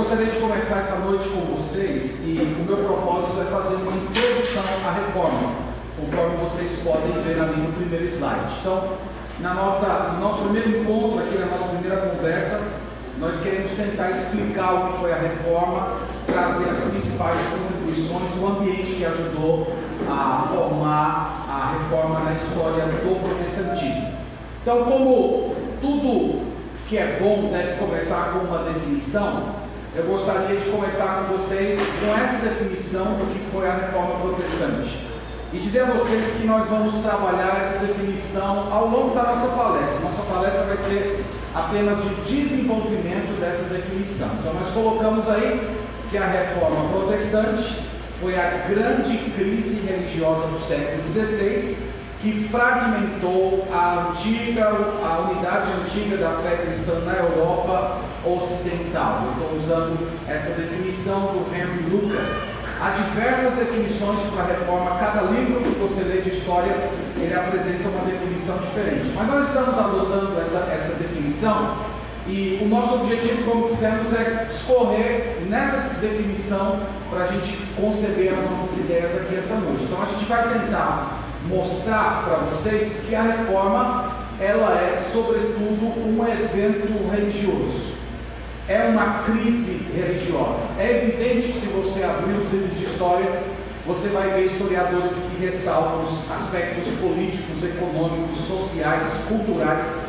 gostaria de começar essa noite com vocês e o meu propósito é fazer uma introdução à reforma, conforme vocês podem ver ali no primeiro slide. Então, no nosso primeiro encontro aqui, na nossa primeira conversa, nós queremos tentar explicar o que foi a reforma, trazer as principais contribuições, o ambiente que ajudou a formar a reforma na história do protestantismo. Então, como tudo que é bom deve começar com uma definição, eu gostaria de começar com vocês com essa definição do que foi a reforma protestante. E dizer a vocês que nós vamos trabalhar essa definição ao longo da nossa palestra. Nossa palestra vai ser apenas o desenvolvimento dessa definição. Então nós colocamos aí que a reforma protestante foi a grande crise religiosa do século XVI, que fragmentou a unidade antiga da fé cristã na Europa ocidental. Eu estou usando essa definição do Henry Lucas. Há diversas definições para a reforma, cada livro que você lê de história, ele apresenta uma definição diferente. Mas nós estamos adotando essa definição e o nosso objetivo, como dissemos, é discorrer nessa definição para a gente conceber as nossas ideias aqui essa noite. Então a gente vai tentar mostrar para vocês que a reforma, ela é sobretudo um evento religioso. É uma crise religiosa. É evidente que se você abrir os livros de história, você vai ver historiadores que ressaltam os aspectos políticos, econômicos, sociais, culturais.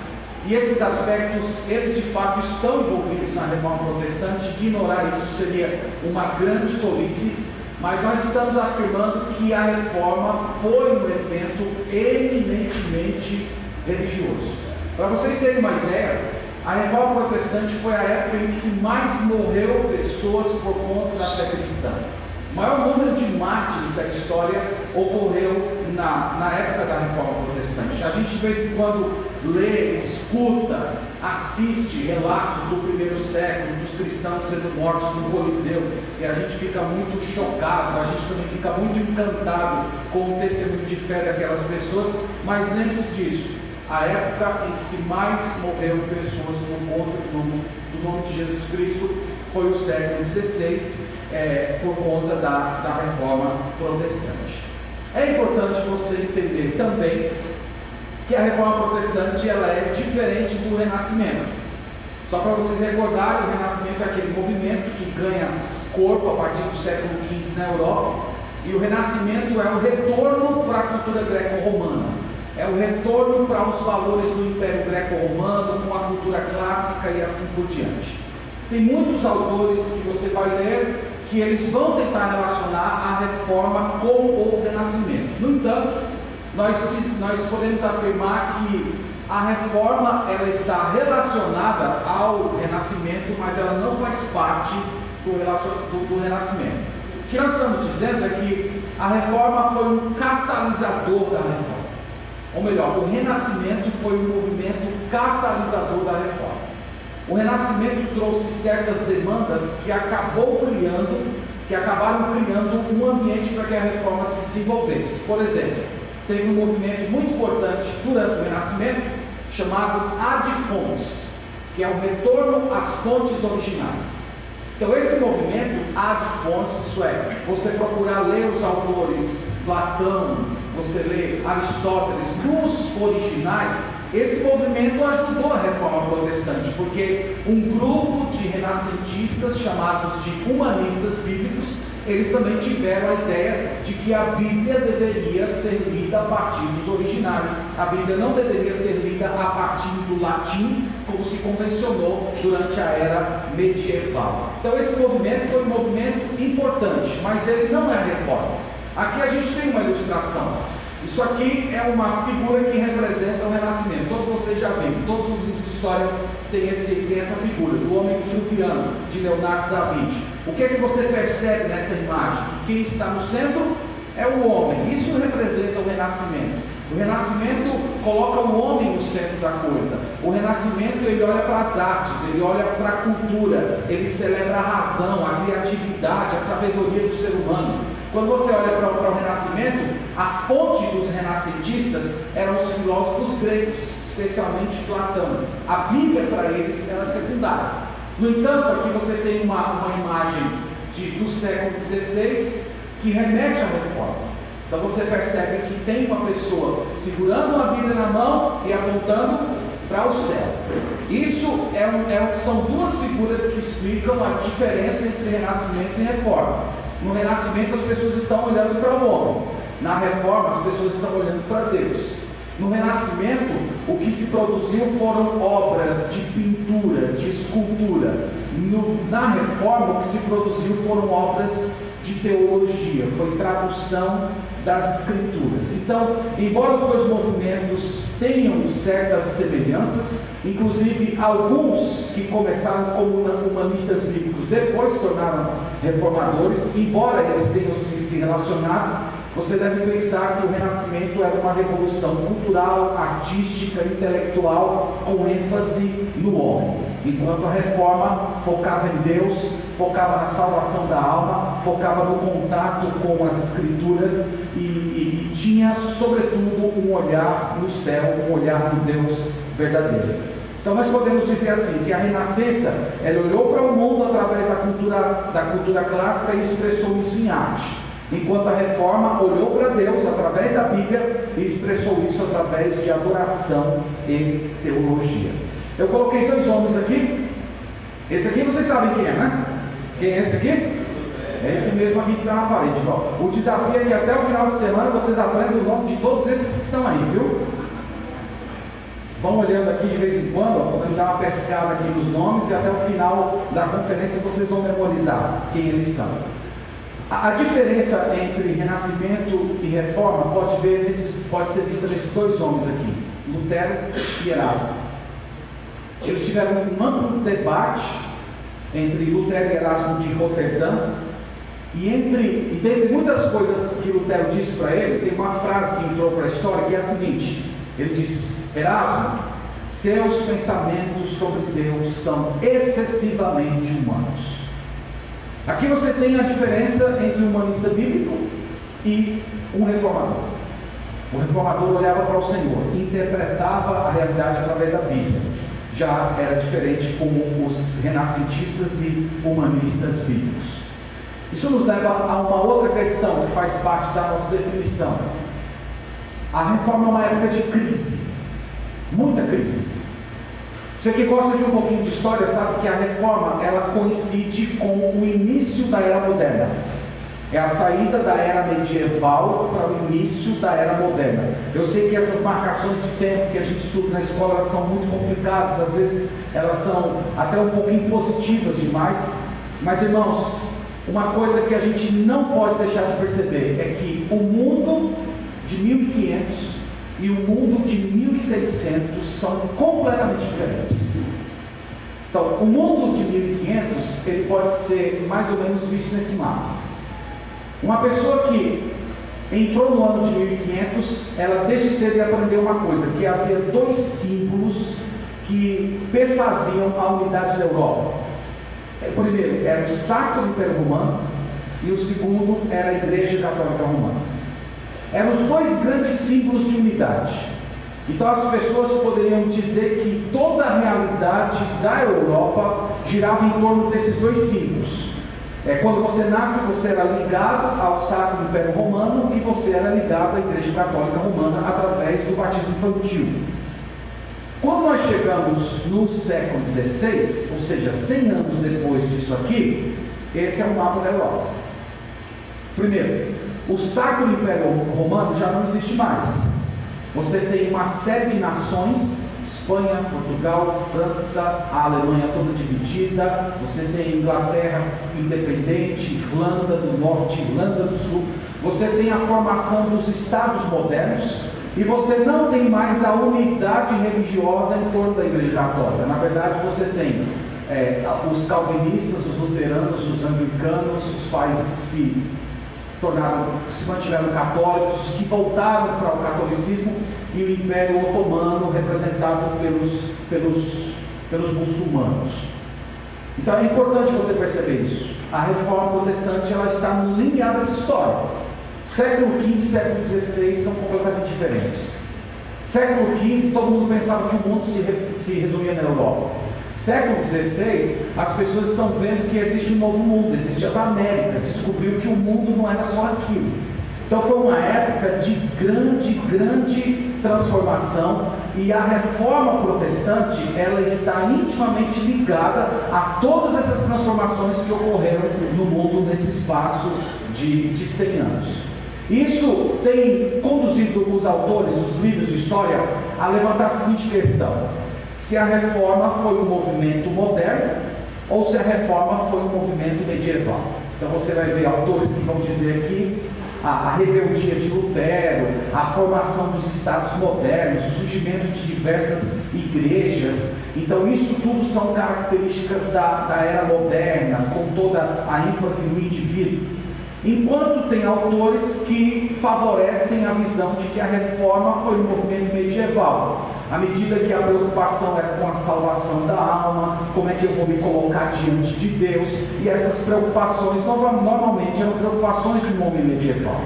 E esses aspectos, eles de fato estão envolvidos na reforma protestante. Ignorar isso seria uma grande tolice. Mas nós estamos afirmando que a reforma foi um evento eminentemente religioso. Para vocês terem uma ideia, a reforma protestante foi a época em que se mais morreu pessoas por conta da fé cristã. O maior número de mártires da história ocorreu na época da reforma protestante. A gente de vez em quando lê, escuta, assiste relatos do primeiro século, dos cristãos sendo mortos no Coliseu, e a gente fica muito chocado, a gente também fica muito encantado com o testemunho de fé daquelas pessoas, mas lembre-se disso, a época em que se mais morreram pessoas por conta do nome de Jesus Cristo foi o século XVI, por conta da reforma protestante. É importante você entender também que a reforma protestante ela é diferente do Renascimento. Só para vocês recordarem, o Renascimento é aquele movimento que ganha corpo a partir do século XV na Europa, e o Renascimento é o retorno para a cultura greco-romana, é o retorno para os valores do Império Greco-Romano, com a cultura clássica e assim por diante. Tem muitos autores que você vai ler que eles vão tentar relacionar a reforma com o Renascimento. No entanto, nós podemos afirmar que a reforma ela está relacionada ao Renascimento, mas ela não faz parte do Renascimento. O que nós estamos dizendo é que a reforma foi um catalisador da reforma. Ou melhor, o Renascimento foi um movimento catalisador da reforma. O Renascimento trouxe certas demandas que acabaram criando um ambiente para que a reforma se desenvolvesse. Por exemplo, teve um movimento muito importante durante o Renascimento, chamado ad fontes, que é o retorno às fontes originais. Então esse movimento ad fontes, isso é, você procurar ler os autores Platão, você lê Aristóteles nos originais, esse movimento ajudou a reforma protestante, porque um grupo de renascentistas chamados de humanistas bíblicos, eles também tiveram a ideia de que a Bíblia deveria ser lida a partir dos originais. A Bíblia não deveria ser lida a partir do latim, como se convencionou durante a era medieval. Então esse movimento foi um movimento importante, mas ele não é a reforma. Aqui a gente tem uma ilustração. Isso aqui é uma figura que representa o Renascimento. Todos vocês já viram, todos os livros de história têm essa figura, do homem vitruviano, de Leonardo da Vinci. O que é que você percebe nessa imagem? Quem está no centro é o homem. Isso representa o Renascimento. O Renascimento coloca o homem no centro da coisa. O Renascimento ele olha para as artes, ele olha para a cultura, ele celebra a razão, a criatividade, a sabedoria do ser humano. Quando você olha para o Renascimento, a fonte dos renascentistas eram os filósofos gregos, especialmente Platão. A Bíblia para eles era secundária. No entanto, aqui você tem uma imagem do século XVI que remete à reforma. Então você percebe que tem uma pessoa segurando uma Bíblia na mão e apontando para o céu. Isso são duas figuras que explicam a diferença entre renascimento e reforma. No renascimento as pessoas estão olhando para o homem, na reforma as pessoas estão olhando para Deus. No renascimento, o que se produziu foram obras de pintura, de escultura. Na reforma, o que se produziu foram obras de teologia, foi tradução das escrituras. Então, embora os dois movimentos tenham certas semelhanças, inclusive alguns que começaram como humanistas bíblicos depois se tornaram reformadores, embora eles tenham se relacionado, você deve pensar que o Renascimento era uma revolução cultural, artística, intelectual, com ênfase no homem, enquanto a Reforma focava em Deus, focava na salvação da alma, focava no contato com as Escrituras e tinha, sobretudo, um olhar no céu, um olhar de Deus verdadeiro. Então nós podemos dizer assim, que a Renascença, ela olhou para o mundo através da cultura clássica e expressou isso em arte. Enquanto a Reforma olhou para Deus através da Bíblia e expressou isso através de adoração e teologia. Eu coloquei dois homens aqui. Esse aqui vocês sabem quem é, né? Quem é esse aqui? É esse mesmo aqui que está na parede. Ó. O desafio é que até o final de semana vocês aprendem o nome de todos esses que estão aí, viu? Vão olhando aqui de vez em quando, podendo dar uma pescada aqui nos nomes e até o final da conferência vocês vão memorizar quem eles são. A diferença entre renascimento e reforma pode ser vista nesses dois homens aqui, Lutero e Erasmo. Eles tiveram um amplo debate entre Lutero e Erasmo de Roterdã, e dentre muitas coisas que Lutero disse para ele, tem uma frase que entrou para a história que é a seguinte: ele disse: Erasmo, seus pensamentos sobre Deus são excessivamente humanos. Aqui você tem a diferença entre um humanista bíblico e um reformador. O reformador olhava para o Senhor, interpretava a realidade através da Bíblia. Já era diferente como os renascentistas e humanistas bíblicos. Isso nos leva a uma outra questão que faz parte da nossa definição. A reforma é uma época de crise, muita crise. Você que gosta de um pouquinho de história sabe que a reforma ela coincide com o início da era moderna. É a saída da era medieval para o início da era moderna. Eu sei que essas marcações de tempo que a gente estuda na escola elas são muito complicadas, às vezes elas são até um pouco impositivas demais. Mas irmãos, uma coisa que a gente não pode deixar de perceber é que o mundo de 1500 e o mundo de 1600 são completamente diferentes. Então, o mundo de 1500 ele pode ser mais ou menos visto nesse mapa. Uma pessoa que entrou no ano de 1500, ela desde cedo ia aprender uma coisa, que havia dois símbolos que perfaziam a unidade da Europa. O primeiro era o Sacro Império Romano e o segundo era a Igreja Católica Romana. Eram os dois grandes símbolos de unidade. Então as pessoas poderiam dizer que toda a realidade da Europa girava em torno desses dois símbolos. Quando você nasce, você era ligado ao Sacro Império Romano e você era ligado à Igreja Católica Romana através do batismo infantil. Quando nós chegamos no século XVI, ou seja, 100 anos depois disso aqui, esse é o mapa da Europa. Primeiro, o Sacro Império Romano já não existe mais. Você tem uma série de nações, Espanha, Portugal, França, a Alemanha toda dividida, você tem Inglaterra independente, Irlanda do Norte, Irlanda do Sul, você tem a formação dos estados modernos, e você não tem mais a unidade religiosa em torno da Igreja Católica. Na verdade você tem os calvinistas, os luteranos, os anglicanos, os países que se mantiveram católicos, os que voltaram para o catolicismo, e o Império Otomano representado pelos muçulmanos. Então é importante você perceber isso. A reforma protestante ela está no limiar dessa história. Século XV e século XVI são completamente diferentes. Século XV todo mundo pensava que o mundo se resumia na Europa. Século XVI, as pessoas estão vendo que existe um novo mundo, existem as Américas, descobriu que o mundo não era só aquilo. Então foi uma época de grande transformação, e a reforma protestante, ela está intimamente ligada a todas essas transformações que ocorreram no mundo nesse espaço de 100 anos. Isso tem conduzido os autores, os livros de história, a levantar a seguinte questão: se a reforma foi um movimento moderno ou se a reforma foi um movimento medieval. Então você vai ver autores que vão dizer que a rebeldia de Lutero, a formação dos estados modernos, o surgimento de diversas igrejas, então isso tudo são características da era moderna, com toda a ênfase no indivíduo. Enquanto tem autores que favorecem a visão de que a reforma foi um movimento medieval, à medida que a preocupação era com a salvação da alma, como é que eu vou me colocar diante de Deus, e essas preocupações normalmente eram preocupações de um homem medieval.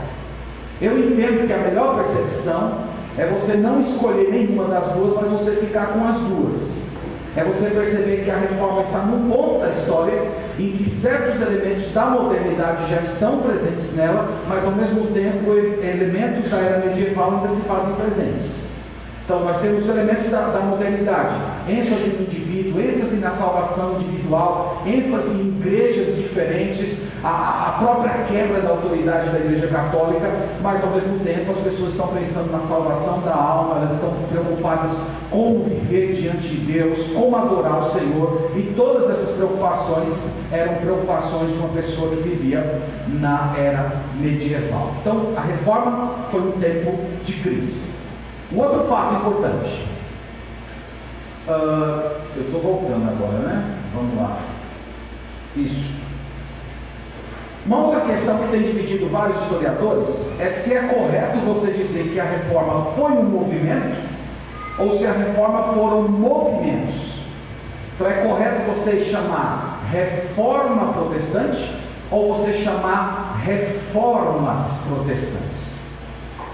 Eu entendo que a melhor percepção é você não escolher nenhuma das duas, mas você ficar com as duas. É você perceber que a reforma está num ponto da história em que certos elementos da modernidade já estão presentes nela, mas ao mesmo tempo elementos da era medieval ainda se fazem presentes. Então nós temos os elementos da modernidade, ênfase no indivíduo, ênfase na salvação individual, ênfase em igrejas diferentes, a própria quebra da autoridade da Igreja Católica, mas ao mesmo tempo as pessoas estão pensando na salvação da alma, elas estão preocupadas como viver diante de Deus, como adorar o Senhor, e todas essas preocupações eram preocupações de uma pessoa que vivia na era medieval. Então a reforma foi um tempo de crise. Um outro fato importante, eu estou voltando agora, né? Vamos lá. Isso. Uma outra questão que tem dividido vários historiadores é se é correto você dizer que a reforma foi um movimento ou se a reforma foram movimentos. Então é correto você chamar reforma protestante ou você chamar reformas protestantes.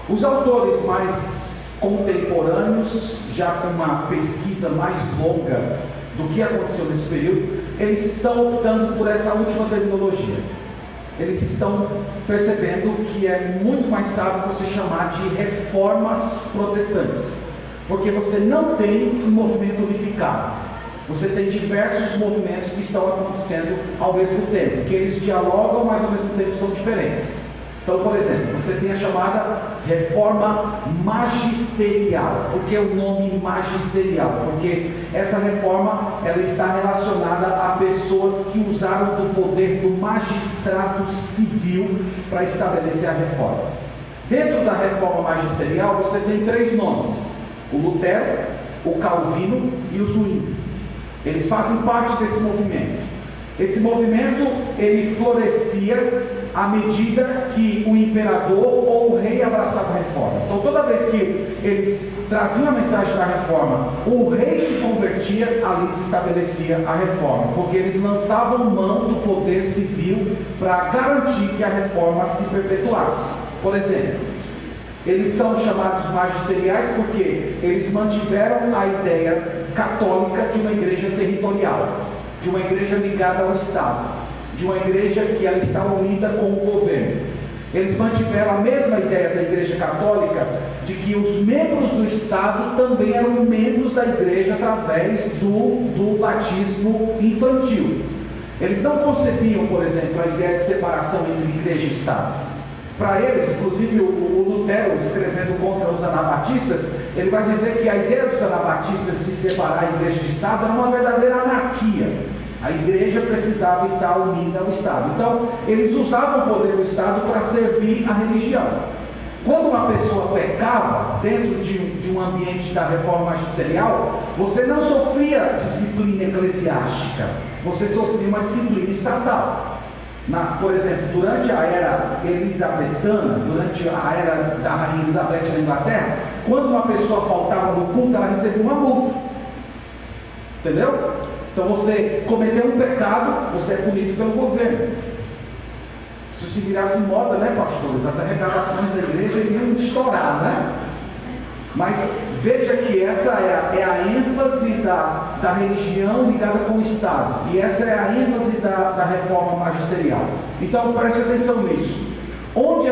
Os autores mais contemporâneos, já com uma pesquisa mais longa do que aconteceu nesse período, eles estão optando por essa última terminologia. Eles estão percebendo que é muito mais sábio você chamar de reformas protestantes, porque você não tem um movimento unificado, você tem diversos movimentos que estão acontecendo ao mesmo tempo, que eles dialogam, mas ao mesmo tempo são diferentes. Então, por exemplo, você tem a chamada reforma magisterial. Por que o nome magisterial? Porque essa reforma ela está relacionada a pessoas que usaram do poder do magistrado civil para estabelecer a reforma. Dentro da reforma magisterial você tem 3 nomes: o Lutero, o Calvino e o Zwingli. Eles fazem parte desse movimento. Esse movimento ele florescia à medida que o imperador ou o rei abraçava a reforma. Então toda vez que eles traziam a mensagem da reforma, o rei se convertia, ali se estabelecia a reforma, porque eles lançavam mão do poder civil para garantir que a reforma se perpetuasse. Por exemplo, eles são chamados magisteriais porque eles mantiveram a ideia católica de uma igreja territorial, de uma igreja ligada ao Estado, de uma igreja que ela está unida com o governo. Eles mantiveram a mesma ideia da Igreja Católica de que os membros do Estado também eram membros da igreja através do batismo infantil. Eles não concebiam, por exemplo, a ideia de separação entre igreja e Estado. Para eles, inclusive o Lutero, escrevendo contra os anabatistas, ele vai dizer que a ideia dos anabatistas de separar a igreja e Estado era uma verdadeira anarquia. A igreja precisava estar unida ao Estado. Então, eles usavam o poder do Estado para servir a religião. Quando uma pessoa pecava dentro de um ambiente da reforma magisterial, você não sofria disciplina eclesiástica, você sofria uma disciplina estatal. Por exemplo, durante a era elisabetana, durante a era da rainha Elizabeth na Inglaterra, quando uma pessoa faltava no culto, ela recebia uma multa. Entendeu? Então você cometeu um pecado, você é punido pelo governo. Se isso virasse moda, né, pastores? As arrecadações da igreja iriam estourar, né? Mas veja que essa é a ênfase da religião ligada com o Estado, e essa é a ênfase da reforma magisterial. Então preste atenção nisso. Onde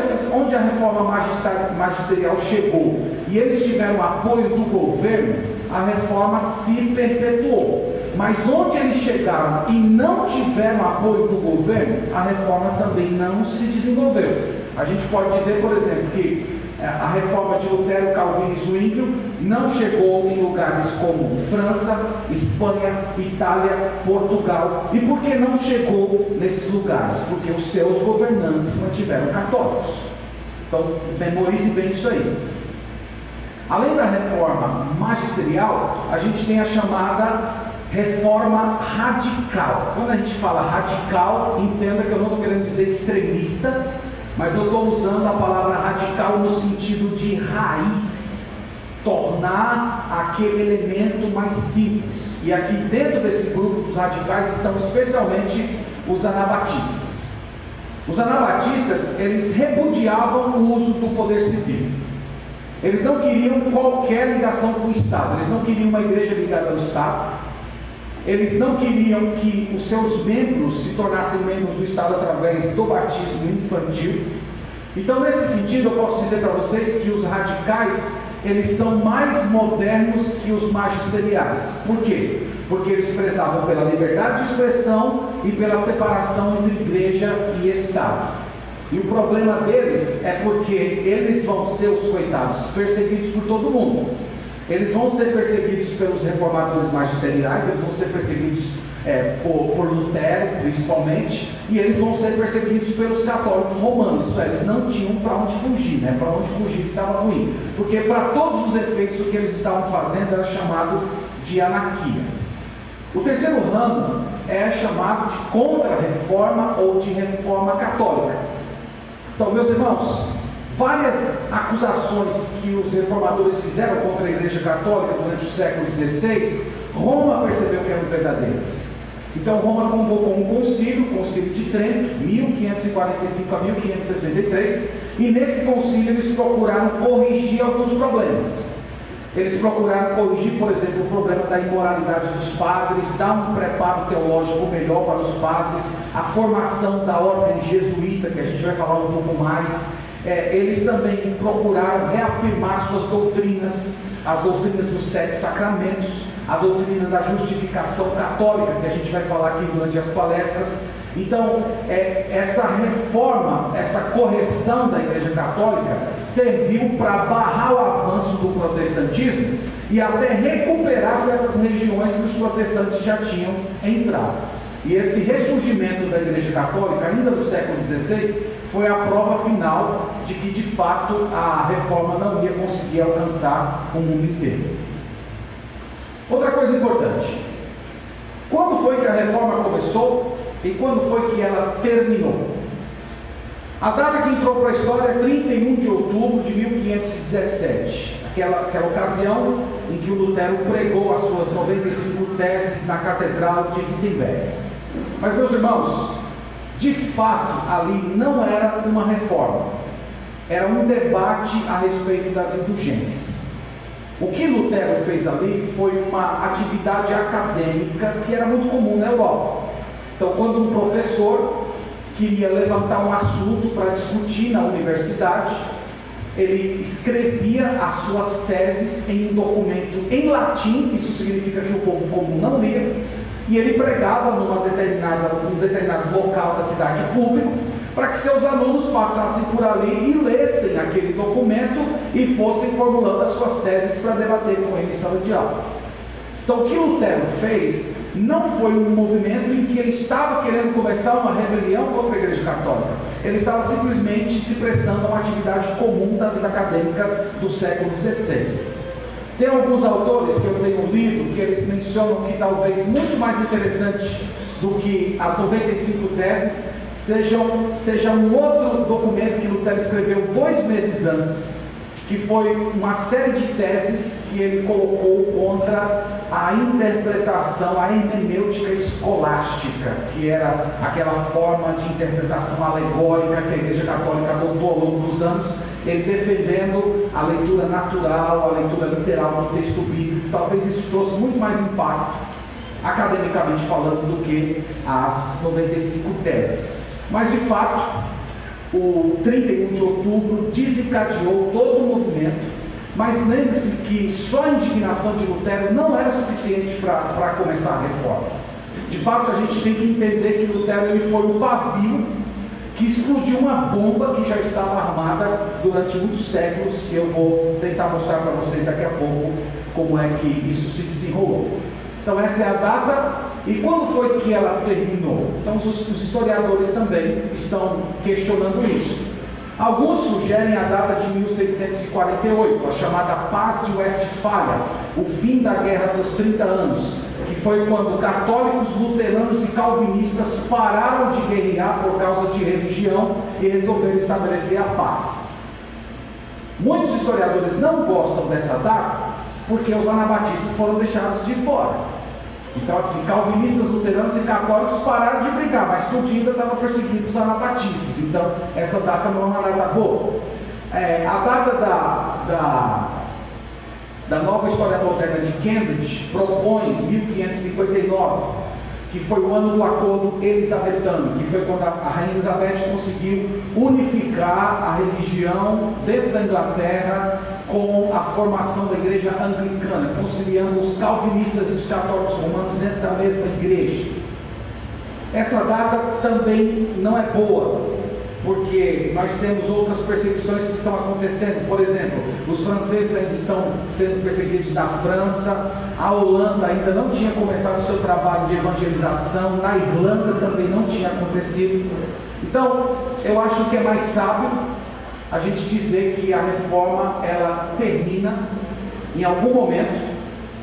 a reforma magisterial chegou e eles tiveram apoio do governo, a reforma se perpetuou. Mas onde eles chegaram e não tiveram apoio do governo, a reforma também não se desenvolveu. A gente pode dizer, por exemplo, que a reforma de Lutero, Calvino e Zwinglio não chegou em lugares como França, Espanha, Itália, Portugal. E por que não chegou nesses lugares? Porque os seus governantes mantiveram católicos. Então, memorize bem isso aí. Além da reforma magisterial, a gente tem a chamada reforma radical. Quando a gente fala radical, entenda que eu não estou querendo dizer extremista, mas eu estou usando a palavra radical no sentido de raiz, tornar aquele elemento mais simples. E aqui dentro desse grupo dos radicais estão especialmente os anabatistas. Os anabatistas, eles repudiavam o uso do poder civil. Eles não queriam qualquer ligação com o Estado, eles não queriam uma igreja ligada ao Estado. Eles não queriam que os seus membros se tornassem membros do Estado através do batismo infantil. Então, nesse sentido, eu posso dizer para vocês que os radicais, eles são mais modernos que os magisteriais. Por quê? Porque eles prezavam pela liberdade de expressão e pela separação entre igreja e Estado. E o problema deles é porque eles vão ser os coitados, perseguidos por todo mundo. Eles vão ser perseguidos pelos reformadores magisteriais, eles vão ser perseguidos por Lutero, principalmente, e eles vão ser perseguidos pelos católicos romanos. Isso é, eles não tinham para onde fugir, né? Para onde fugir estava ruim, porque para todos os efeitos o que eles estavam fazendo era chamado de anarquia. O terceiro ramo é chamado de contra-reforma ou de reforma católica. Então, meus irmãos, várias acusações que os reformadores fizeram contra a Igreja Católica durante o século XVI, Roma percebeu que eram verdadeiras. Então Roma convocou um concílio, o Concílio de Trento, 1545 a 1563, e nesse concílio eles procuraram corrigir alguns problemas. Eles procuraram corrigir, por exemplo, o problema da imoralidade dos padres, dar um preparo teológico melhor para os padres, a formação da ordem jesuíta, que a gente vai falar um pouco mais. Eles também procuraram reafirmar suas doutrinas, as doutrinas dos 7 sacramentos, a doutrina da justificação católica, que a gente vai falar aqui durante as palestras. Então, essa reforma, essa correção da Igreja Católica serviu para barrar o avanço do protestantismo e até recuperar certas regiões que os protestantes já tinham entrado. E esse ressurgimento da Igreja Católica, ainda no século XVI, foi a prova final de que, de fato, a reforma não ia conseguir alcançar o mundo inteiro. Outra coisa importante: quando foi que a reforma começou e quando foi que ela terminou? A data que entrou para a história é 31 de outubro de 1517, aquela ocasião em que o Lutero pregou as suas 95 teses na Catedral de Wittenberg. Mas, meus irmãos, de fato, ali não era uma reforma, era um debate a respeito das indulgências. O que Lutero fez ali foi uma atividade acadêmica que era muito comum na Europa. Então, quando um professor queria levantar um assunto para discutir na universidade, ele escrevia as suas teses em um documento em latim, isso significa que o povo comum não lia, e ele pregava num determinado local da cidade público, para que seus alunos passassem por ali e lessem aquele documento e fossem formulando as suas teses para debater com ele em sala de aula. Então, o que Lutero fez não foi um movimento em que ele estava querendo começar uma rebelião contra a Igreja Católica. Ele estava simplesmente se prestando a uma atividade comum da vida acadêmica do século XVI. Tem alguns autores que eu tenho lido que eles mencionam que talvez muito mais interessante do que as 95 teses seja um outro documento que Lutero escreveu 2 meses antes, que foi uma série de teses que ele colocou contra a interpretação, a hermenêutica escolástica, que era aquela forma de interpretação alegórica que a Igreja Católica adotou ao longo dos anos, ele defendendo a leitura natural, a leitura literal do texto bíblico. Talvez isso trouxe muito mais impacto, academicamente falando, do que as 95 teses. Mas, de fato, o 31 de outubro desencadeou todo o movimento. Mas lembre-se que só a indignação de Lutero não era suficiente para começar a reforma. De fato, a gente tem que entender que Lutero ele foi o pavio que explodiu uma bomba que já estava armada durante muitos séculos, e eu vou tentar mostrar para vocês daqui a pouco como é que isso se desenrolou. Então essa é a data. E quando foi que ela terminou? Então os historiadores também estão questionando isso. Alguns sugerem a data de 1648, a chamada Paz de Westfália, o fim da Guerra dos 30 Anos, que foi quando católicos, luteranos e calvinistas pararam de guerrear por causa de religião e resolveram estabelecer a paz. Muitos historiadores não gostam dessa data porque os anabatistas foram deixados de fora. Então, assim, calvinistas, luteranos e católicos pararam de brigar, mas tudo ainda estava perseguindo os anabatistas. Então, essa data não é uma data boa. A data da nova história moderna de Cambridge propõe 1559, que foi o ano do acordo elisabetano, que foi quando a rainha Elizabeth conseguiu unificar a religião dentro da Inglaterra com a formação da igreja anglicana, conciliando os calvinistas e os católicos romanos dentro da mesma igreja. Essa data também não é boa, porque nós temos outras perseguições que estão acontecendo. Por exemplo, os franceses ainda estão sendo perseguidos na França, a Holanda ainda não tinha começado o seu trabalho de evangelização, na Irlanda também não tinha acontecido. Então, eu acho que é mais sábio a gente dizer que a reforma ela termina em algum momento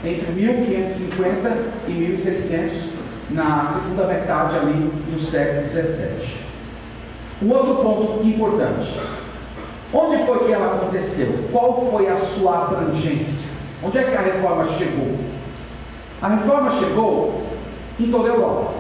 entre 1550 e 1600, na segunda metade ali do século XVII. Um outro ponto importante: onde foi que ela aconteceu? Qual foi a sua abrangência? Onde é que a reforma chegou? A reforma chegou em toda a Europa,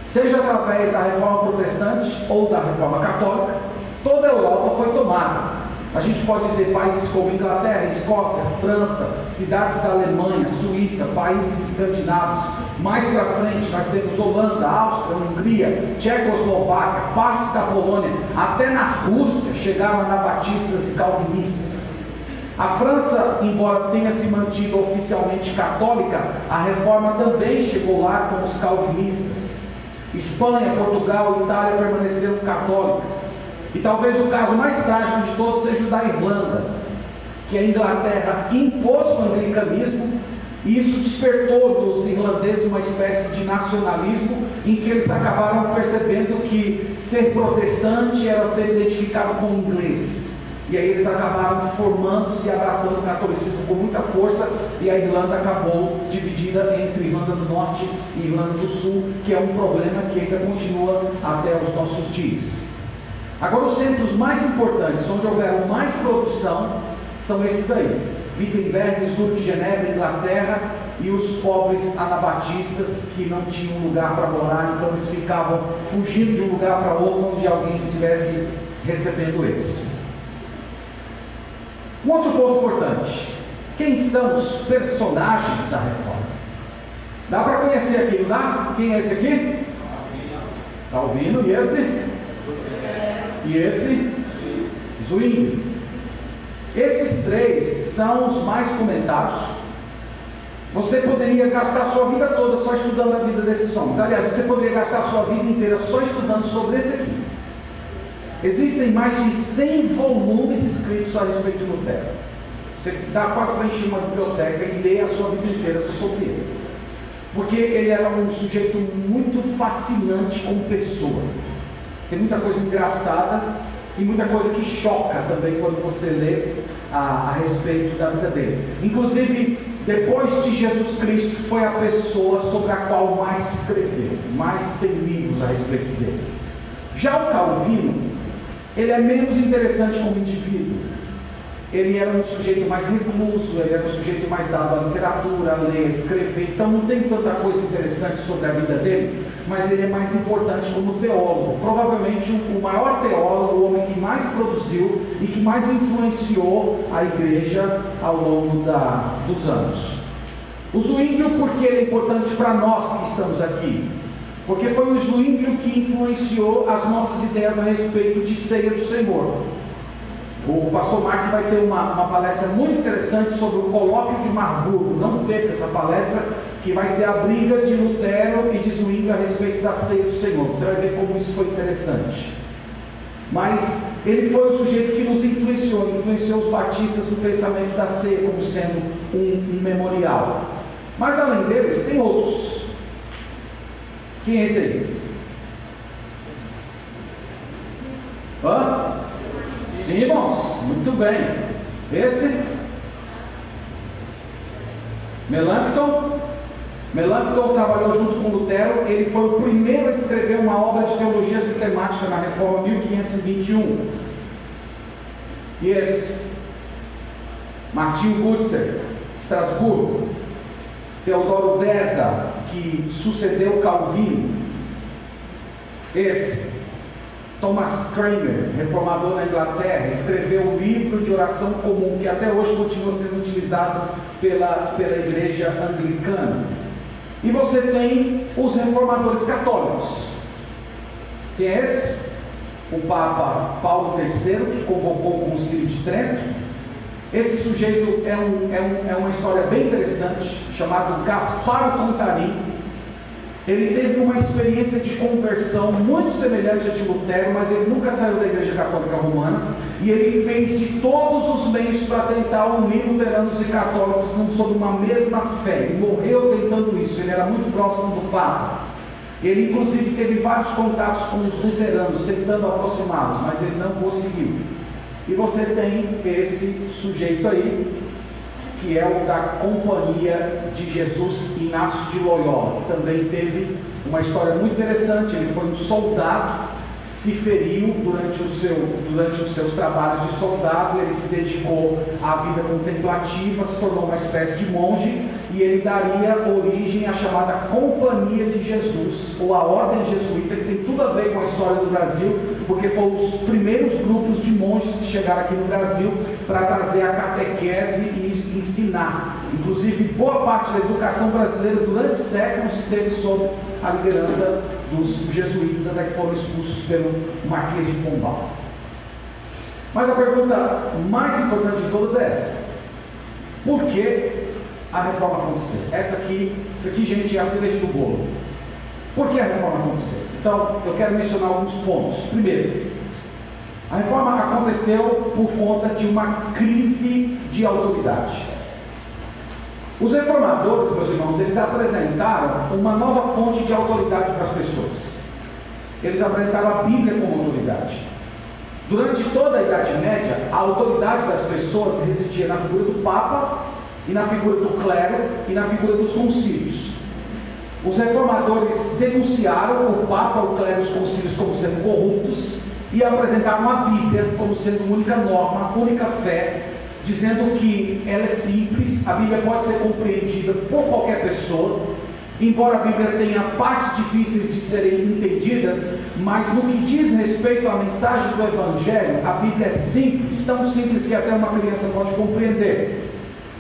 seja através da reforma protestante ou da reforma católica. Toda a Europa foi tomada. A gente pode dizer países como Inglaterra, Escócia, França, cidades da Alemanha, Suíça, países escandinavos. Mais para frente nós temos Holanda, Áustria, Hungria, Tchecoslováquia, partes da Polônia, até na Rússia chegaram anabatistas e calvinistas. A França, embora tenha se mantido oficialmente católica, a reforma também chegou lá com os calvinistas. Espanha, Portugal e Itália permaneceram católicas. E talvez o caso mais trágico de todos seja o da Irlanda, que a Inglaterra impôs o anglicanismo, e isso despertou dos irlandeses uma espécie de nacionalismo, em que eles acabaram percebendo que ser protestante era ser identificado com o inglês. E aí eles acabaram formando-se e abraçando o catolicismo com muita força, e a Irlanda acabou dividida entre Irlanda do Norte e Irlanda do Sul, que é um problema que ainda continua até os nossos dias. Agora, os centros mais importantes, onde houveram mais produção, são esses aí: Wittenberg, Zurique, Genebra, Inglaterra, e os pobres anabatistas que não tinham lugar para morar, então eles ficavam fugindo de um lugar para outro onde alguém estivesse recebendo eles. Um outro ponto importante: quem são os personagens da reforma? Dá para conhecer aqui, não dá? Quem é esse aqui? Calvino. E esse? E esse? Zwingli. Esses três são os mais comentados. Você poderia gastar a sua vida toda só estudando a vida desses homens. Aliás, você poderia gastar a sua vida inteira só estudando sobre esse aqui. Existem mais de 100 volumes escritos a respeito de Lutero. Você dá quase para encher uma biblioteca e ler a sua vida inteira sobre ele. Porque ele era um sujeito muito fascinante como pessoa. Tem muita coisa engraçada e muita coisa que choca também quando você lê a respeito da vida dele. Inclusive, depois de Jesus Cristo, foi a pessoa sobre a qual mais se escreveu, mais tem livros a respeito dele. Já o Calvino, ele é menos interessante como indivíduo. ele era um sujeito mais recluso, ele era um sujeito mais dado à literatura, a ler, a escrever, então não tem tanta coisa interessante sobre a vida dele, mas ele é mais importante como teólogo, provavelmente o maior teólogo, o homem que mais produziu e que mais influenciou a igreja ao longo dos anos. O Zwinglio, porque ele é importante para nós que estamos aqui? Porque foi o Zwinglio que influenciou as nossas ideias a respeito de ceia do Senhor. O pastor Mark vai ter uma palestra muito interessante sobre o colóquio de Marburgo. Não perca essa palestra, que vai ser a briga de Lutero e de Zwinglio a respeito da ceia do Senhor. Você vai ver como isso foi interessante. Mas ele foi o sujeito que nos influenciou os batistas no pensamento da ceia como sendo um memorial. Mas além deles, tem outros. Quem é esse aí? Hã? Simons, muito bem. Esse? Melanchthon trabalhou junto com Lutero. Ele foi o primeiro a escrever uma obra de teologia sistemática na Reforma 1521. E esse? Martinho Butzer, Estrasburgo. Teodoro Beza, que sucedeu Calvino. Esse? Thomas Cranmer, reformador na Inglaterra, escreveu um livro de oração comum que até hoje continua sendo utilizado pela igreja anglicana. E você tem os reformadores católicos. Quem é esse? O Papa Paulo III, que convocou o Concílio de Trento. Esse sujeito é uma história bem interessante, chamado Gasparo Contarini. Ele teve uma experiência de conversão muito semelhante à de Lutero, mas ele nunca saiu da Igreja Católica Romana, e ele fez de todos os meios para tentar unir luteranos e católicos sob uma mesma fé. Ele morreu tentando isso. Ele era muito próximo do Papa. Ele inclusive teve vários contatos com os luteranos, tentando aproximá-los, mas ele não conseguiu. E você tem esse sujeito aí, que é o da Companhia de Jesus, Inácio de Loyola, que também teve uma história muito interessante. Ele foi um soldado, se feriu durante os seus trabalhos de soldado, ele se dedicou à vida contemplativa, se tornou uma espécie de monge, e ele daria origem à chamada Companhia de Jesus, ou a Ordem Jesuíta, que tem tudo a ver com a história do Brasil, porque foram os primeiros grupos de monges que chegaram aqui no Brasil para trazer a catequese e ensinar. Inclusive, boa parte da educação brasileira durante séculos esteve sob a liderança dos jesuítas, até que foram expulsos pelo Marquês de Pombal. Mas a pergunta mais importante de todas é essa: por que a reforma aconteceu? Isso aqui, gente, é a cereja do bolo. Por que a reforma aconteceu? Então, eu quero mencionar alguns pontos. Primeiro, a reforma aconteceu por conta de uma crise de autoridade. Os reformadores, meus irmãos, eles apresentaram uma nova fonte de autoridade para as pessoas. Eles apresentaram a Bíblia como autoridade. Durante toda a Idade Média, a autoridade das pessoas residia na figura do Papa, e na figura do clero, e na figura dos concílios. Os reformadores denunciaram o Papa, o clero e os concílios como sendo corruptos, e apresentaram a Bíblia como sendo única norma, única fé, dizendo que ela é simples, a Bíblia pode ser compreendida por qualquer pessoa, embora a Bíblia tenha partes difíceis de serem entendidas, mas no que diz respeito à mensagem do Evangelho, a Bíblia é simples, tão simples que até uma criança pode compreender.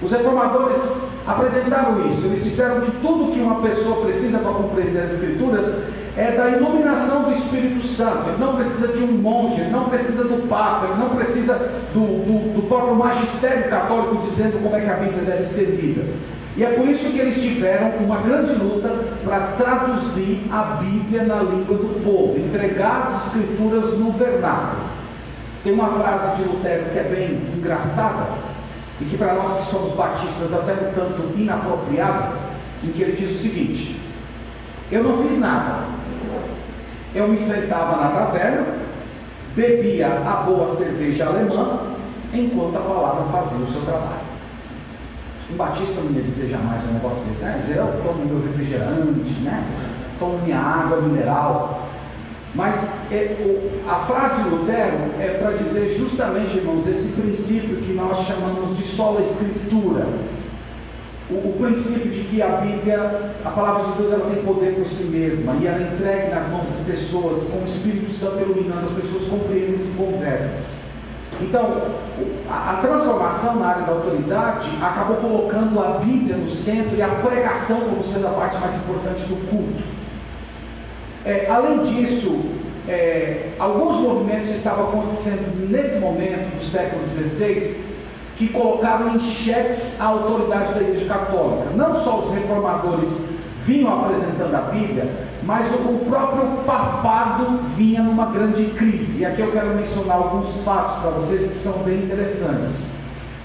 Os reformadores apresentaram isso. Eles disseram que tudo que uma pessoa precisa para compreender as Escrituras é da iluminação do Espírito Santo. Ele não precisa de um monge, ele não precisa do Papa, ele não precisa do próprio magistério católico dizendo como é que a Bíblia deve ser lida. E é por isso que eles tiveram uma grande luta para traduzir a Bíblia na língua do povo, entregar as Escrituras no vernáculo. Tem uma frase de Lutero que é bem engraçada, e que para nós que somos batistas até um tanto inapropriado, em que ele diz o seguinte: eu não fiz nada, eu me sentava na taverna, bebia a boa cerveja alemã, enquanto a palavra fazia o seu trabalho. Um batista não ia dizer jamais um negócio desse, né? Dizer, eu tomo meu refrigerante, né? Tomo minha água mineral. Mas a frase de Lutero é para dizer justamente, irmãos, esse princípio que nós chamamos de sola escritura. O princípio de que a Bíblia, a palavra de Deus, ela tem poder por si mesma e ela é entregue nas mãos das pessoas, com o Espírito Santo iluminando, as pessoas compreendem e se convertem. Então, a transformação na área da autoridade acabou colocando a Bíblia no centro e a pregação como sendo a parte mais importante do culto. Além disso, alguns movimentos estavam acontecendo nesse momento do século XVI que colocaram em xeque a autoridade da Igreja Católica. Não só os reformadores vinham apresentando a Bíblia, mas o próprio papado vinha numa grande crise. E aqui eu quero mencionar alguns fatos para vocês que são bem interessantes.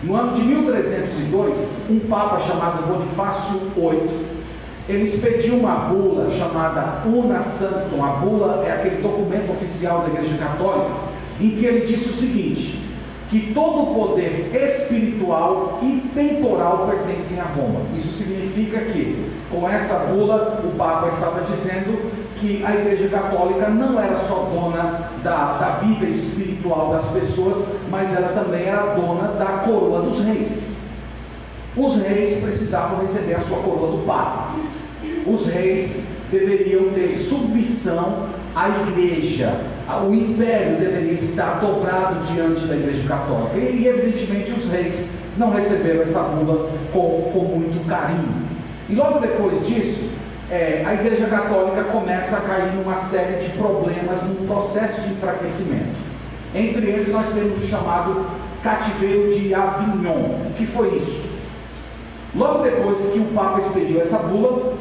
No ano de 1302, um papa chamado Bonifácio VIII, ele expediu uma bula chamada Una Sanctum. A bula é aquele documento oficial da Igreja Católica, em que ele disse o seguinte: que todo o poder espiritual e temporal pertencem a Roma. Isso significa que, com essa bula, o Papa estava dizendo que a Igreja Católica não era só dona da vida espiritual das pessoas, mas ela também era dona da coroa dos reis. Os reis precisavam receber a sua coroa do Papa. Os reis deveriam ter submissão à Igreja. O império deveria estar dobrado diante da Igreja Católica. E evidentemente os reis não receberam essa bula com muito carinho. E logo depois disso, a Igreja Católica começa a cair numa série de problemas, num processo de enfraquecimento. Entre eles nós temos o chamado cativeiro de Avignon. O que foi isso? Logo depois que o Papa expediu essa bula,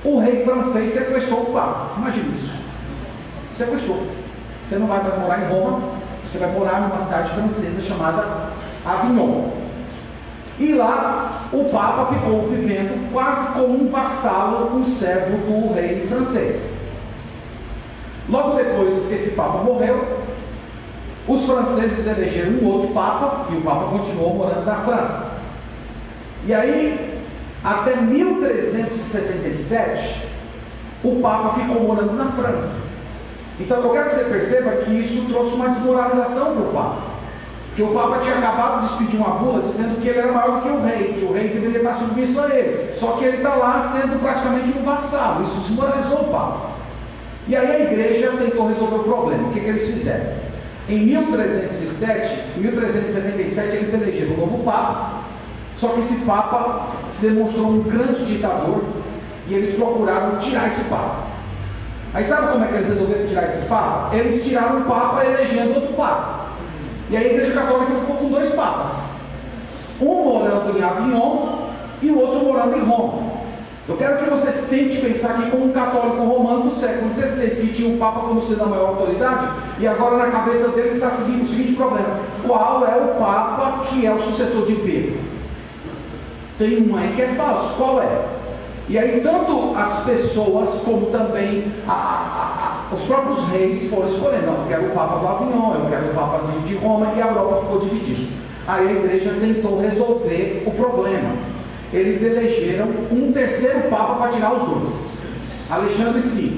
o rei francês sequestrou o Papa. Imagina isso. Sequestrou. Você não vai mais morar em Roma, você vai morar numa cidade francesa chamada Avignon. E lá o Papa ficou vivendo quase como um vassalo, um servo do rei francês. Logo depois que esse Papa morreu, os franceses elegeram um outro Papa e o Papa continuou morando na França. E aí, até 1377, o Papa ficou morando na França. Então eu quero que você perceba que isso trouxe uma desmoralização para o Papa. Porque o Papa tinha acabado de expedir uma bula dizendo que ele era maior do que o rei deveria estar submisso a ele. Só que ele está lá sendo praticamente um vassalo. Isso desmoralizou o Papa. E aí a igreja tentou resolver o problema. O que eles fizeram? Em 1377 eles elegeram um novo Papa. Só que esse Papa se demonstrou um grande ditador e eles procuraram tirar esse Papa. Aí sabe como é que eles resolveram tirar esse Papa? Eles tiraram o Papa elegendo outro Papa. E aí a Igreja Católica ficou com dois Papas. Um morando em Avignon e o outro morando em Roma. Eu quero que você tente pensar aqui como um católico romano do século XVI, que tinha o Papa como sendo a maior autoridade, e agora na cabeça dele está seguindo o seguinte problema: qual é o Papa que é o sucessor de Pedro? Tem um aí que é falso, qual é? E aí tanto as pessoas como também os próprios reis foram escolhendo. Não, eu quero o Papa do Avignon, eu quero o Papa de Roma, e a Europa ficou dividida. Aí a igreja tentou resolver o problema. Eles elegeram um terceiro Papa para tirar os dois, Alexandre V.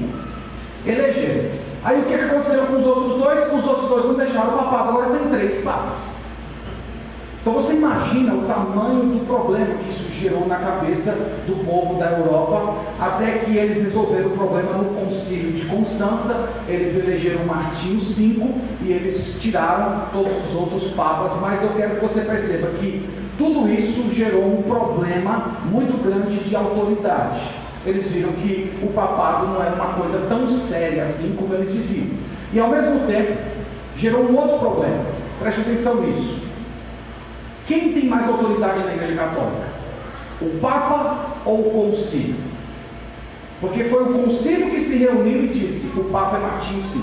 Elegeram. Aí o que aconteceu com os outros dois? Os outros dois não deixaram o papado, agora tem 3 papas. Então você imagina o tamanho do problema que isso gerou na cabeça do povo da Europa, até que eles resolveram o problema no concílio de Constança. Eles elegeram Martinho V e eles tiraram todos os outros papas. Mas eu quero que você perceba que tudo isso gerou um problema muito grande de autoridade. Eles viram que o papado não era uma coisa tão séria assim como eles diziam. E ao mesmo tempo gerou um outro problema. Preste atenção nisso. Quem tem mais autoridade na Igreja Católica? O Papa ou o Concílio? Porque foi o Concílio que se reuniu e disse: o Papa é Martinho V.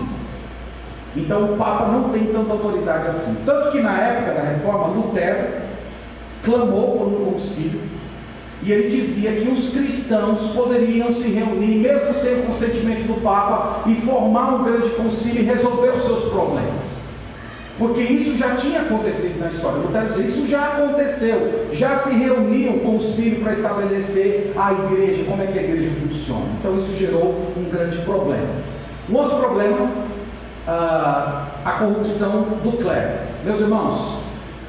Então o Papa não tem tanta autoridade assim. Tanto que na época da Reforma, Lutero clamou por um concílio e ele dizia que os cristãos poderiam se reunir, mesmo sem o consentimento do Papa, e formar um grande concílio e resolver os seus problemas. Porque isso já tinha acontecido na história. Lutero dizia: isso já aconteceu, já se reuniu o concílio para estabelecer a igreja, como é que a igreja funciona. Então isso gerou um grande problema. Um outro problema, a corrupção do clero. Meus irmãos,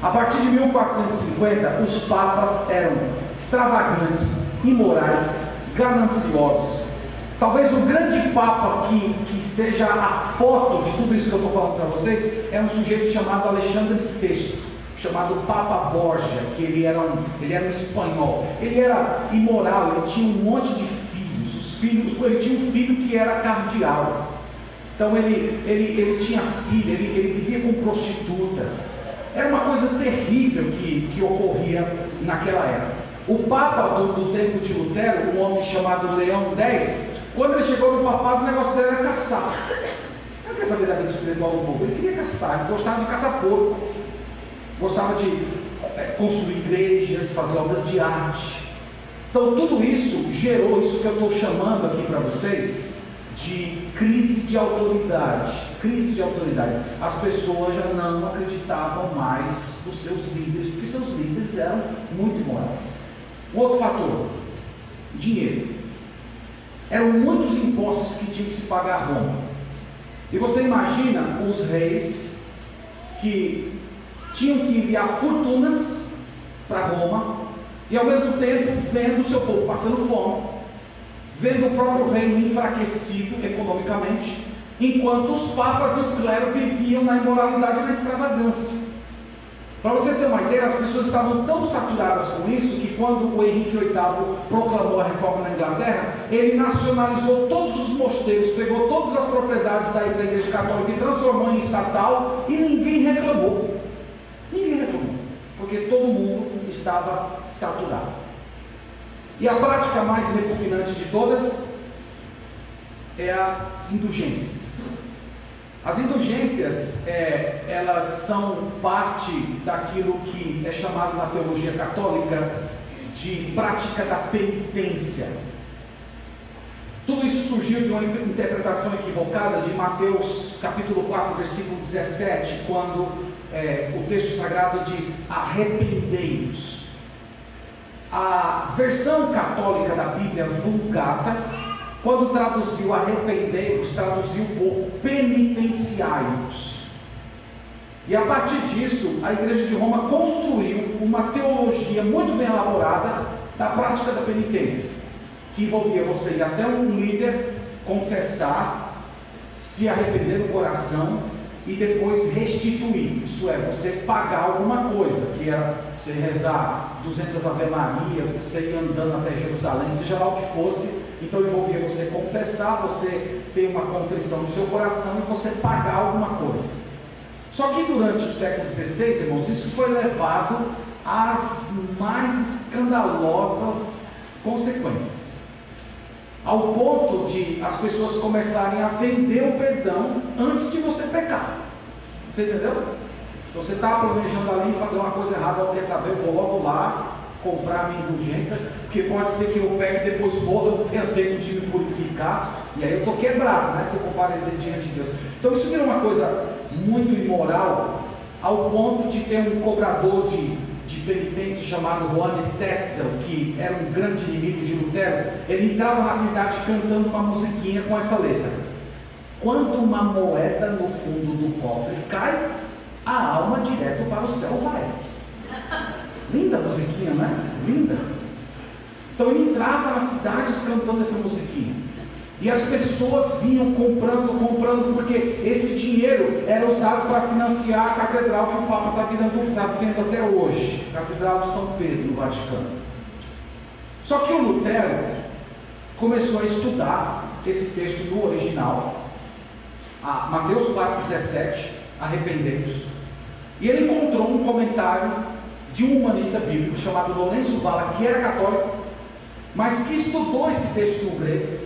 a partir de 1450, os papas eram extravagantes, imorais, gananciosos. Talvez o grande papa que seja a foto de tudo isso que eu estou falando para vocês é um sujeito chamado Alexandre VI, chamado Papa Borgia, que ele era um espanhol. Ele era imoral, ele tinha um monte de filhos. Ele tinha um filho que era cardeal. Então ele tinha filho, ele vivia com prostitutas. Era uma coisa terrível que ocorria naquela época. O Papa do tempo de Lutero, um homem chamado Leão X, quando ele chegou no papado, o negócio dele era caçar. Ele não queria saber da vida espiritual do povo, ele queria caçar, ele gostava de caçar porco, gostava de construir igrejas, fazer obras de arte. Então tudo isso gerou isso que eu estou chamando aqui para vocês de crise de autoridade. Crise de autoridade. As pessoas já não acreditavam mais nos seus líderes, porque seus líderes eram muito imorais. Um outro fator, dinheiro. Eram muitos impostos que tinham que se pagar a Roma. E você imagina os reis que tinham que enviar fortunas para Roma e ao mesmo tempo vendo o seu povo passando fome, vendo o próprio reino enfraquecido economicamente, enquanto os papas e o clero viviam na imoralidade e na extravagância. Para você ter uma ideia, as pessoas estavam tão saturadas com isso que quando o Henrique VIII proclamou a reforma na Inglaterra, ele nacionalizou todos os mosteiros, pegou todas as propriedades da Igreja Católica e transformou em estatal, e ninguém reclamou. Ninguém reclamou, porque todo mundo estava saturado. E a prática mais repugnante de todas é as indulgências. As indulgências, elas são parte daquilo que é chamado na teologia católica de prática da penitência. Tudo isso surgiu de uma interpretação equivocada de Mateus capítulo 4, versículo 17, quando o texto sagrado diz: arrependei-vos. A versão católica da Bíblia Vulgata, quando traduziu arrependei-vos, traduziu por penitenciai-vos. E a partir disso, a Igreja de Roma construiu uma teologia muito bem elaborada da prática da penitência, que envolvia você ir até um líder, confessar, se arrepender no coração e depois restituir. Isso é, você pagar alguma coisa, que era você rezar 200 Ave-Marias, você ir andando até Jerusalém, seja lá o que fosse. Então envolvia você confessar, você ter uma contrição no seu coração e você pagar alguma coisa. Só que durante o século XVI, irmãos, isso foi levado às mais escandalosas consequências, ao ponto de as pessoas começarem a vender o perdão antes de você pecar. Você entendeu? Você está planejando ali fazer uma coisa errada, ou quer saber, eu vou logo lá comprar a minha indulgência, porque pode ser que eu pegue e depois morra, eu não tenha tempo de me purificar, e aí eu estou quebrado, né, se eu comparecer diante de Deus. Então isso vira uma coisa muito imoral, ao ponto de ter um cobrador de penitência chamado Johannes Tetzel, que era um grande inimigo de Lutero. Ele entrava na cidade cantando uma musiquinha com essa letra: quando uma moeda no fundo do cofre cai, a alma direto para o céu vai. Linda a musiquinha, né? Linda. Então ele entrava nas cidades cantando essa musiquinha. E as pessoas vinham comprando, porque esse dinheiro era usado para financiar a catedral que o Papa está vendo até hoje, a Catedral de São Pedro, no Vaticano. Só que o Lutero começou a estudar esse texto no original, Mateus 4,17, arrependei-vos. E ele encontrou um comentário de um humanista bíblico chamado Lourenço Valla, que era católico, mas que estudou esse texto no grego.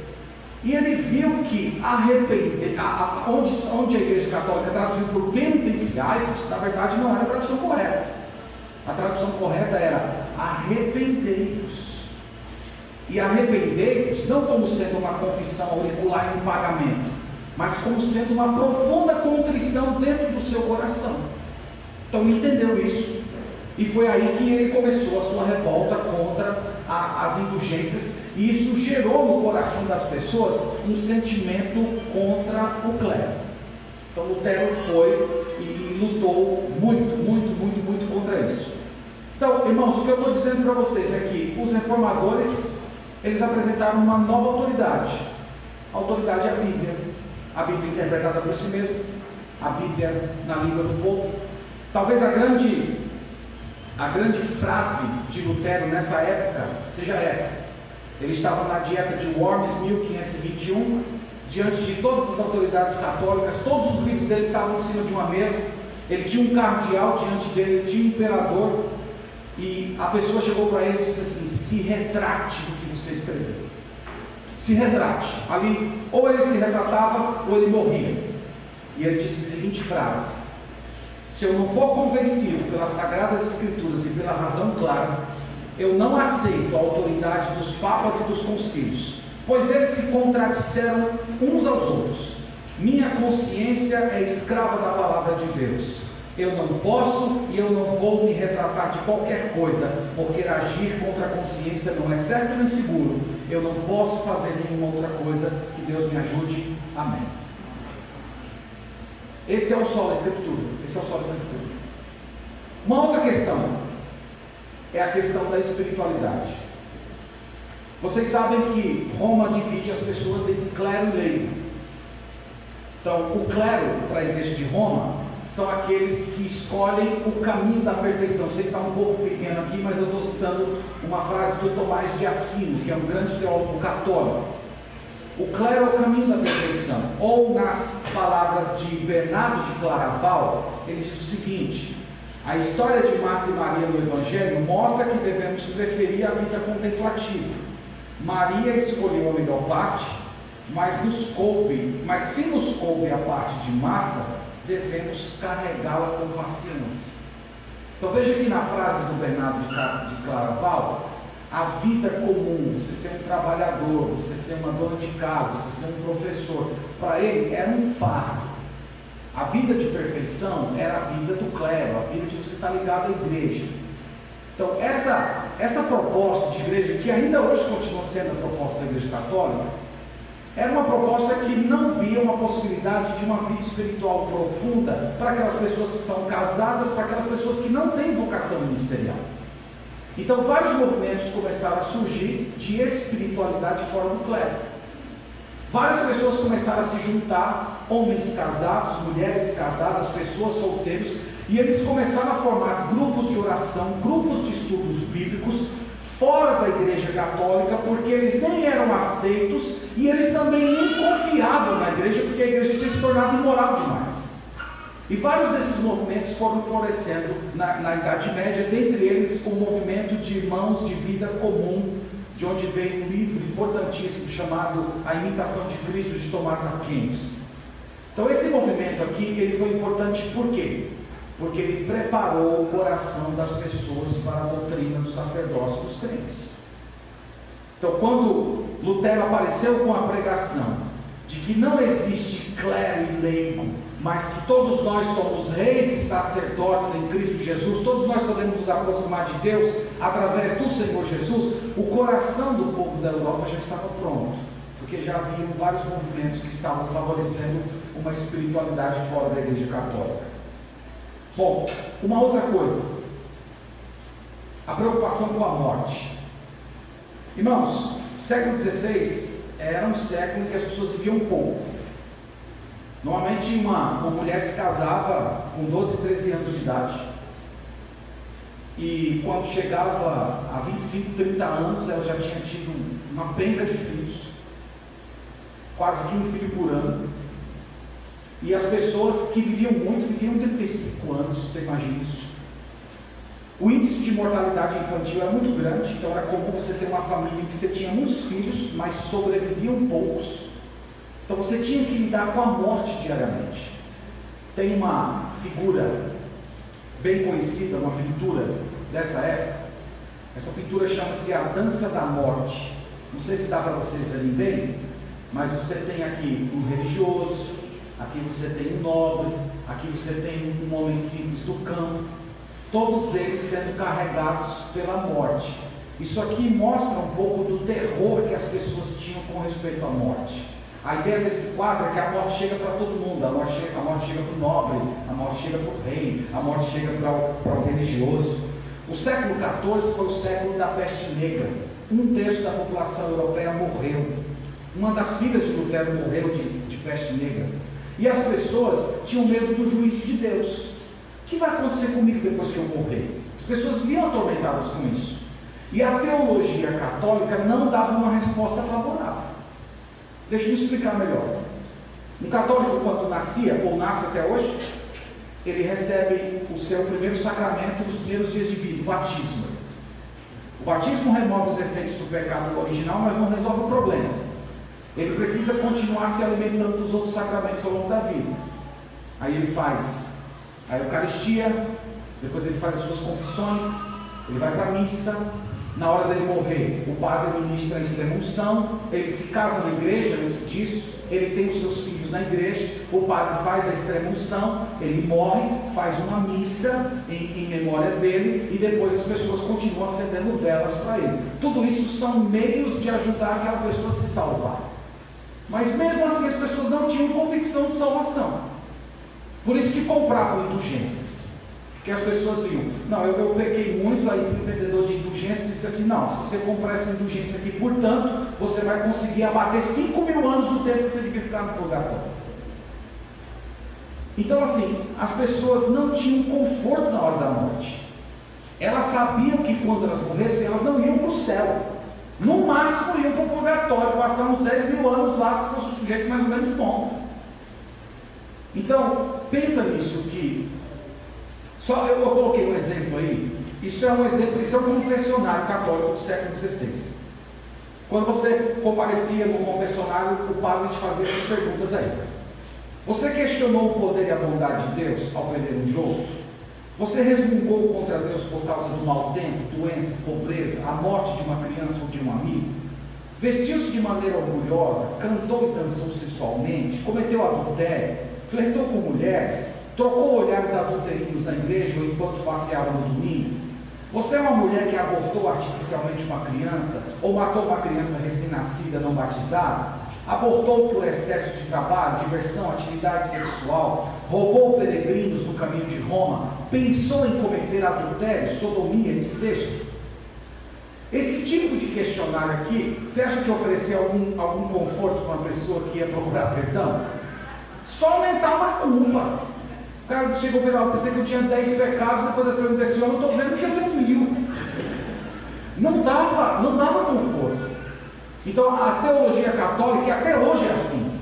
E ele viu que onde a Igreja Católica traduziu por penitenciai-vos, na verdade não era a tradução correta. A tradução correta era arrependei-vos. E arrependei-vos não como sendo uma confissão auricular e um pagamento, mas como sendo uma profunda contrição dentro do seu coração. Então ele entendeu isso. E foi aí que ele começou a sua revolta contra as indulgências, e isso gerou no coração das pessoas um sentimento contra o clero. Então Lutero foi e lutou muito contra isso. Então, irmãos, o que eu estou dizendo para vocês é que os reformadores, eles apresentaram uma nova autoridade. A autoridade é a Bíblia interpretada por si mesmo, a Bíblia na língua do povo. Talvez a grande frase de Lutero nessa época seja essa. Ele estava na dieta de Worms, 1521, diante de todas as autoridades católicas, todos os livros dele estavam em cima de uma mesa, ele tinha um cardeal diante dele, ele tinha um imperador, e a pessoa chegou para ele e disse assim: se retrate do que você escreveu, se retrate. Ali, ou ele se retratava, ou ele morria. E ele disse a seguinte frase: se eu não for convencido pelas Sagradas Escrituras e pela razão clara, eu não aceito a autoridade dos papas e dos concílios, pois eles se contradisseram uns aos outros. Minha consciência é escrava da palavra de Deus. Eu não posso e eu não vou me retratar de qualquer coisa, porque agir contra a consciência não é certo nem seguro. Eu não posso fazer nenhuma outra coisa. Que Deus me ajude. Amém. Esse é o solo Escritura. Esse é o solo Escritura. Uma outra questão é a questão da espiritualidade. Vocês sabem que Roma divide as pessoas entre clero e leigo. Então, o clero para a igreja de Roma são aqueles que escolhem o caminho da perfeição. Sei que está um pouco pequeno aqui, mas eu estou citando uma frase do Tomás de Aquino, que é um grande teólogo católico. O clero é o caminho da perfeição. Ou, nas palavras de Bernardo de Claraval, ele diz o seguinte: a história de Marta e Maria no Evangelho mostra que devemos preferir a vida contemplativa. Maria escolheu a melhor parte, mas se nos coube a parte de Marta, devemos carregá-la com paciência. Então veja que na frase do Bernardo de Claraval, a vida comum, você ser um trabalhador, você ser uma dona de casa, você ser um professor, para ele era um fardo. A vida de perfeição era a vida do clero, a vida de você estar ligado à igreja. Então essa proposta de igreja, que ainda hoje continua sendo a proposta da igreja católica, era uma proposta que não via uma possibilidade de uma vida espiritual profunda para aquelas pessoas que são casadas, para aquelas pessoas que não têm vocação ministerial. Então vários movimentos começaram a surgir de espiritualidade fora do clero. Várias pessoas começaram a se juntar, homens casados, mulheres casadas, pessoas solteiras, e eles começaram a formar grupos de oração, grupos de estudos bíblicos, fora da igreja católica, porque eles nem eram aceitos e eles também nem confiavam na igreja, porque a igreja tinha se tornado imoral demais. E vários desses movimentos foram florescendo na Idade Média, dentre eles o movimento de irmãos de vida comum, de onde veio um livro importantíssimo chamado A Imitação de Cristo, de Tomás Aquino. Então esse movimento aqui, ele foi importante por quê? Porque ele preparou o coração das pessoas para a doutrina do sacerdócio dos crentes. Então, quando Lutero apareceu com a pregação de que não existe clero e leigo, mas que todos nós somos reis e sacerdotes em Cristo Jesus, todos nós podemos nos aproximar de Deus através do Senhor Jesus, o coração do povo da Europa já estava pronto, porque já haviam vários movimentos que estavam favorecendo uma espiritualidade fora da igreja católica. Bom, uma outra coisa, a preocupação com a morte. Irmãos, o século XVI era um século em que as pessoas viviam pouco. Normalmente uma mulher se casava com 12, 13 anos de idade, e quando chegava a 25, 30 anos, ela já tinha tido uma penca de filhos, quase que um filho por ano. E as pessoas que viviam muito, viviam 35 anos, você imagina isso. O índice de mortalidade infantil era muito grande, então era comum você ter uma família em que você tinha muitos filhos, mas sobreviviam poucos. Então você tinha que lidar com a morte diariamente. Tem uma figura bem conhecida, uma pintura dessa época. Essa pintura chama-se A Dança da Morte. Não sei se dá para vocês verem bem, mas você tem aqui um religioso, aqui você tem um nobre, aqui você tem um homem simples do campo. todos eles sendo carregados pela morte. Isso aqui mostra um pouco do terror que as pessoas tinham com respeito à morte. A ideia desse quadro é que a morte chega para todo mundo, a morte chega para o nobre, a morte chega para o rei, a morte chega para o religioso. O século XIV foi o século da peste negra. 1/3 da população europeia morreu. Uma das filhas de Lutero morreu de peste negra. E as pessoas tinham medo do juízo de Deus. O que vai acontecer comigo depois que eu morrer? As pessoas viviam atormentadas com isso. E a teologia católica não dava uma resposta favorável. Deixa eu me explicar melhor. Um católico, quando nascia, ou nasce até hoje, ele recebe o seu primeiro sacramento nos primeiros dias de vida, o batismo. O batismo remove os efeitos do pecado original, mas não resolve o problema. Ele precisa continuar se alimentando dos outros sacramentos ao longo da vida. Aí ele faz a Eucaristia, depois ele faz as suas confissões, ele vai para a missa. Na hora dele morrer, o padre ministra a extrema-unção, ele se casa na igreja antes disso, ele tem os seus filhos na igreja, o padre faz a extrema-unção, ele morre, faz uma missa em memória dele, e depois as pessoas continuam acendendo velas para ele. Tudo isso são meios de ajudar aquela pessoa a se salvar. Mas mesmo assim as pessoas não tinham convicção de salvação. Por isso que compravam indulgências. Que as pessoas viam, não, eu pequei muito, aí o vendedor de indulgência disse assim, não, se você comprar essa indulgência aqui, portanto, você vai conseguir abater 5.000 anos do tempo que você devia ficar no purgatório. Então assim, as pessoas não tinham conforto na hora da morte. Elas sabiam que quando elas morressem, elas não iam para o céu. No máximo iam para o purgatório, passar uns 10.000 anos lá, se fosse um sujeito mais ou menos bom. Então, pensa nisso que só eu coloquei um exemplo aí. Isso é um exemplo, isso é um confessionário católico do século XVI. Quando você comparecia no confessionário, o padre te fazia essas perguntas aí. Você questionou o poder e a bondade de Deus ao perder um jogo? Você resmungou contra Deus por causa do mau tempo, doença, pobreza, a morte de uma criança ou de um amigo? Vestiu-se de maneira orgulhosa, cantou e dançou sensualmente, cometeu adultério, flertou com mulheres, trocou olhares adulterinos na igreja ou enquanto passeava no domingo? Você é uma mulher que abortou artificialmente uma criança ou matou uma criança recém-nascida não batizada? Abortou por excesso de trabalho, diversão, atividade sexual? Roubou peregrinos no caminho de Roma? Pensou em cometer adultério, sodomia, incesto? Esse tipo de questionário aqui, você acha que oferecia algum conforto para uma pessoa que ia procurar perdão? Só aumentava a culpa. O cara chegou e falou, pensei que eu tinha 10 pecados, depois das perguntas desse homem, eu estou vendo que eu tenho 1.000. Não dava conforto. Então a teologia católica, até hoje é assim,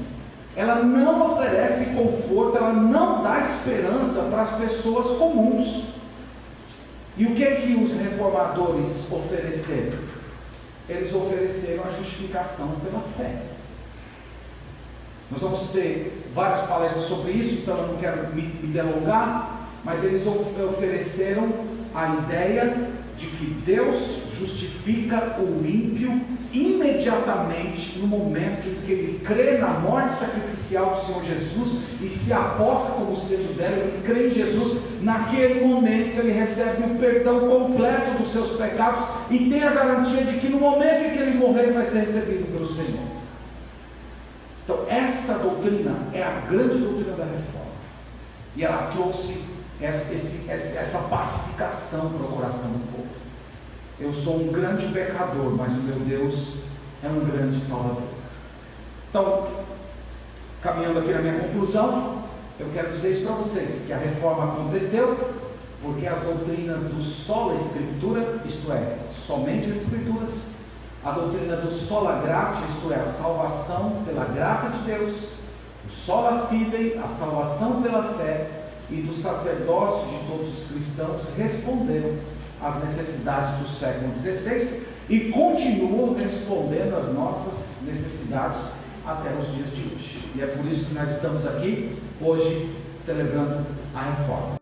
ela não oferece conforto, ela não dá esperança para as pessoas comuns. E o que é que os reformadores ofereceram? Eles ofereceram a justificação pela fé. Nós vamos ter várias palestras sobre isso, então eu não quero me delongar, mas eles ofereceram a ideia de que Deus justifica o ímpio imediatamente no momento em que ele crê na morte sacrificial do Senhor Jesus e se aposta como sendo dela, ele crê em Jesus, naquele momento ele recebe o perdão completo dos seus pecados e tem a garantia de que no momento em que ele morrer ele vai ser recebido pelo Senhor. Então essa doutrina é a grande doutrina da reforma, e ela trouxe essa pacificação para o coração do povo. Eu sou um grande pecador, mas o meu Deus é um grande Salvador. Então, caminhando aqui na minha conclusão, eu quero dizer isso para vocês, que a reforma aconteceu porque as doutrinas do sola Escritura, isto é, somente as Escrituras, a doutrina do sola gratia, isto é, a salvação pela graça de Deus, o sola fide, a salvação pela fé, e do sacerdócio de todos os cristãos responderam às necessidades do século XVI e continuam respondendo às nossas necessidades até os dias de hoje. E é por isso que nós estamos aqui hoje celebrando a reforma.